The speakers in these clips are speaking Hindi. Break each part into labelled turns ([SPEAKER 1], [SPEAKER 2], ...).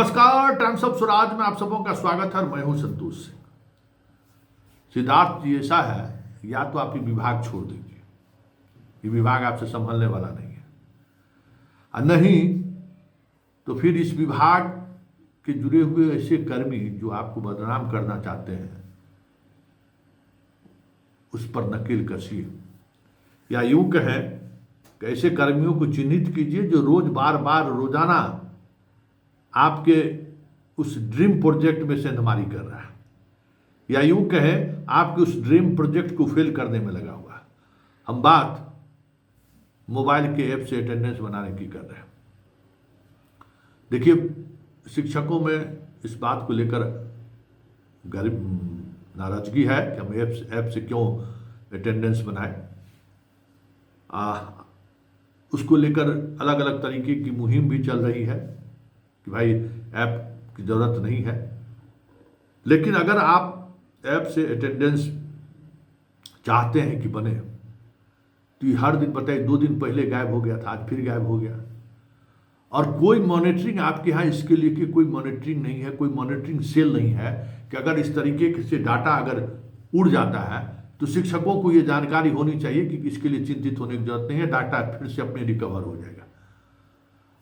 [SPEAKER 1] नमस्कार, टाइम्स ऑफ स्वराज में आप सबों का स्वागत है। मैं हूं संतोष सिंह। सिद्धार्थ जी, ऐसा है, या तो आप ये विभाग छोड़ दीजिए, ये विभाग आपसे संभलने वाला नहीं है, और नहीं तो फिर इस विभाग के जुड़े हुए ऐसे कर्मी जो आपको बदनाम करना चाहते हैं उस पर नकेल कसिए, या यूं कहें कि ऐसे कर्मियों को चिन्हित कीजिए जो रोज बार बार रोजाना आपके उस ड्रीम प्रोजेक्ट में सेंधमारी कर रहा है, या यूं कहें आपके उस ड्रीम प्रोजेक्ट को फेल करने में लगा हुआ है। हम बात मोबाइल के ऐप से अटेंडेंस बनाने की कर रहे हैं। देखिए, शिक्षकों में इस बात को लेकर नाराजगी है कि हम ऐप से क्यों अटेंडेंस बनाएं। उसको लेकर अलग अलग तरीके की मुहिम भी चल रही है कि भाई ऐप की ज़रूरत नहीं है, लेकिन अगर आप ऐप से अटेंडेंस चाहते हैं कि बने तो ये हर दिन, बताइए, 2 दिन पहले गायब हो गया था, आज फिर गायब हो गया, और कोई मॉनिटरिंग आपके यहाँ इसके लिए कि कोई मॉनिटरिंग नहीं है, कोई मॉनिटरिंग सेल नहीं है कि अगर इस तरीके से डाटा अगर उड़ जाता है तो शिक्षकों को ये जानकारी होनी चाहिए कि इसके लिए चिंतित होने की जरूरत नहीं है, डाटा फिर से अपने रिकवर हो जाएगा।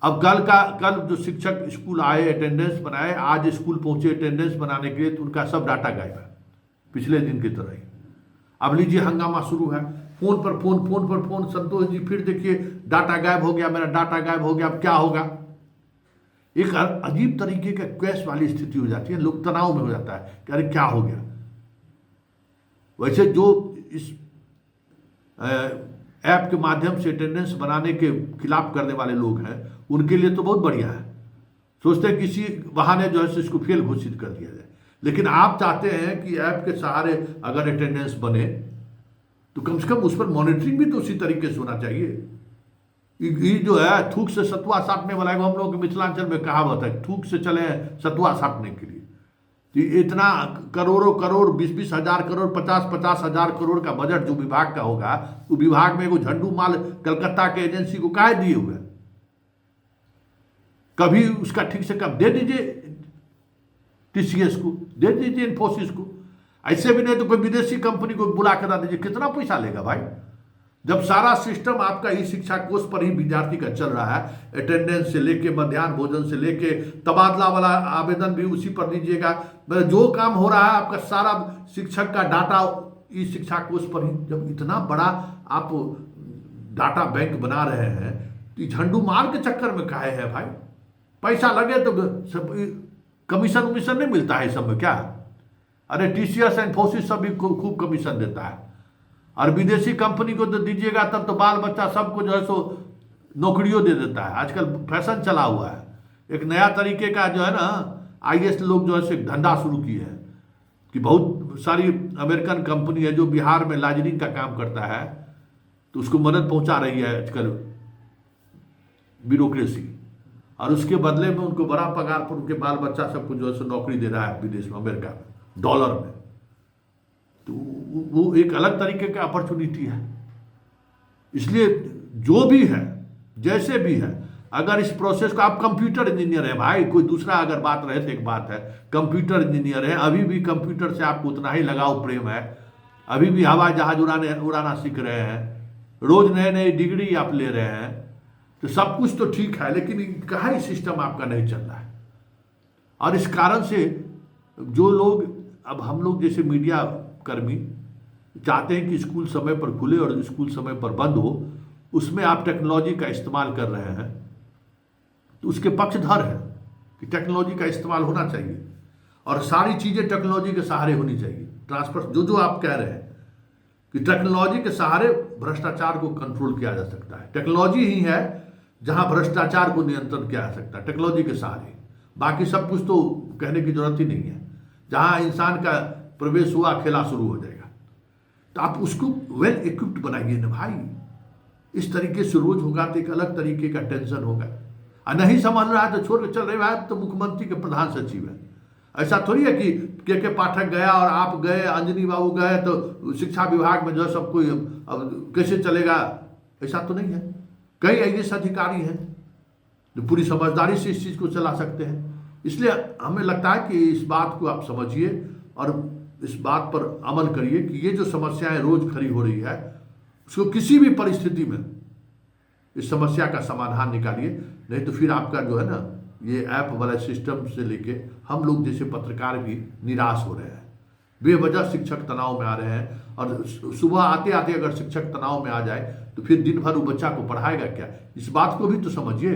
[SPEAKER 1] अब कल जो शिक्षक स्कूल आए, अटेंडेंस बनाए, आज स्कूल पहुंचे अटेंडेंस बनाने के लिए, तो उनका सब डाटा गायब है, पिछले दिन की तरह ही। अब लीजिए, हंगामा शुरू है, फोन पर फोन, संतोष जी फिर देखिए डाटा गायब हो गया, मेरा डाटा गायब हो गया, अब क्या होगा। एक अजीब तरीके का क्वेश वाली स्थिति हो जाती है, लोग तनाव में हो जाता है कि अरे क्या हो गया। वैसे जो इस ऐप के माध्यम से अटेंडेंस बनाने के खिलाफ करने वाले लोग हैं उनके लिए तो बहुत बढ़िया है, सोचते हैं किसी बहाने जो है इसको फेल घोषित कर दिया जाए। लेकिन आप चाहते हैं कि ऐप के सहारे अगर अटेंडेंस बने तो कम से कम उस पर मॉनिटरिंग भी तो उसी तरीके से होना चाहिए। ये जो है थूक से सतुआ साटने वाला है, हम लोग के मिथिलांचल में कहावत है, थूक से चले सतुआ साटने के लिए। तो इतना करोड़ों करोड़, 20-20 हजार करोड़, 50-50 हजार करोड़ का बजट जो विभाग का होगा, वो विभाग में वो झंडू माल कलकत्ता के एजेंसी को काहे दिए हुए? कभी उसका ठीक से कब दे दीजिए, टीसीएस को दे दीजिए, इन्फोसिस को। ऐसे भी नहीं तो कोई विदेशी कंपनी को बुला कर दीजिए, कितना पैसा लेगा भाई। जब सारा सिस्टम आपका ई शिक्षा कोष पर ही विद्यार्थी का चल रहा है, अटेंडेंस से लेके मध्याह्न भोजन से लेके तबादला वाला आवेदन भी उसी पर दीजिएगा, जो काम हो रहा है आपका सारा शिक्षक का डाटा ई शिक्षा कोष पर ही। जब इतना बड़ा आप डाटा बैंक बना रहे हैं तो झंडू मार के चक्कर में काहे है भाई। पैसा लगे तो कमीशन उमीशन नहीं मिलता है इस सब में क्या? अरे टीसीएस इन्फोसिस सब भी खूब कमीशन देता है, और विदेशी कंपनी को तो दीजिएगा तब तो बाल बच्चा सबको जो है सो नौकरियों दे देता है। आजकल फैशन चला हुआ है, एक नया तरीके का जो है ना, आईएएस लोग जो है सो एक धंधा शुरू किए हैं कि बहुत सारी अमेरिकन कंपनी है जो बिहार में लाइजनिंग का काम करता है, तो उसको मदद पहुंचा रही है आजकल ब्यूरोक्रेसी, और उसके बदले में उनको बड़ा पगार पर उनके बाल बच्चा सबको जो है सो नौकरी दे रहा है विदेश में, अमेरिका में, डॉलर में। तो वो एक अलग तरीके का अपॉर्चुनिटी है। इसलिए जो भी है, जैसे भी है, अगर इस प्रोसेस को, आप कंप्यूटर इंजीनियर है भाई, कोई दूसरा अगर बात रहे तो एक बात है, कंप्यूटर इंजीनियर है, अभी भी कंप्यूटर से आपको उतना ही लगाव प्रेम है, अभी भी हवाई जहाज उड़ाना सीख रहे हैं, रोज नए नए डिग्री आप ले रहे हैं, तो सब कुछ तो ठीक है, लेकिन कहाँ ही सिस्टम आपका नहीं चल रहा है। और इस कारण से जो लोग, अब हम लोग जैसे मीडिया कर्मी चाहते हैं कि स्कूल समय पर खुले और स्कूल समय पर बंद हो, उसमें आप टेक्नोलॉजी का इस्तेमाल कर रहे हैं, तो उसके पक्षधर है कि टेक्नोलॉजी का इस्तेमाल होना चाहिए और सारी चीज़ें टेक्नोलॉजी के सहारे होनी चाहिए। ट्रांसफर जो आप कह रहे हैं कि टेक्नोलॉजी के सहारे भ्रष्टाचार को कंट्रोल किया जा सकता है, टेक्नोलॉजी ही है जहां भ्रष्टाचार को नियंत्रण किया जा सकता है, टेक्नोलॉजी के सहारे। बाकी सब कुछ तो कहने की जरूरत ही नहीं है। जहां इंसान का प्रवेश हुआ, खेला शुरू हो जाएगा। तो आप उसको वेल इक्विप्ड बनाइए ना भाई। इस तरीके से रोज होगा तो एक अलग तरीके का टेंशन होगा, और नहीं समझ रहा है तो छोड़ के चल रहे भाई, तो मुख्यमंत्री के प्रधान सचिव है। ऐसा थोड़ी है कि के पाठक गया और आप गए, अंजनी बाबू गए तो शिक्षा विभाग में जो है सब कोई अब कैसे चलेगा, ऐसा तो नहीं है। कई आईएएस अधिकारी हैं जो पूरी समझदारी से इस चीज़ को चला सकते हैं। इसलिए हमें लगता है कि इस बात को आप समझिए और इस बात पर अमल करिए कि ये जो समस्याएं रोज खड़ी हो रही है उसको किसी भी परिस्थिति में इस समस्या का समाधान निकालिए। नहीं तो फिर आपका जो है ना ये ऐप वाला सिस्टम से लेके हम लोग जैसे पत्रकार भी निराश हो रहे हैं। बेवजह शिक्षक तनाव में आ रहे हैं और सुबह आते आते अगर शिक्षक तनाव में आ जाए तो फिर दिन भर वो बच्चा को पढ़ाएगा क्या? इस बात को भी तो समझिए।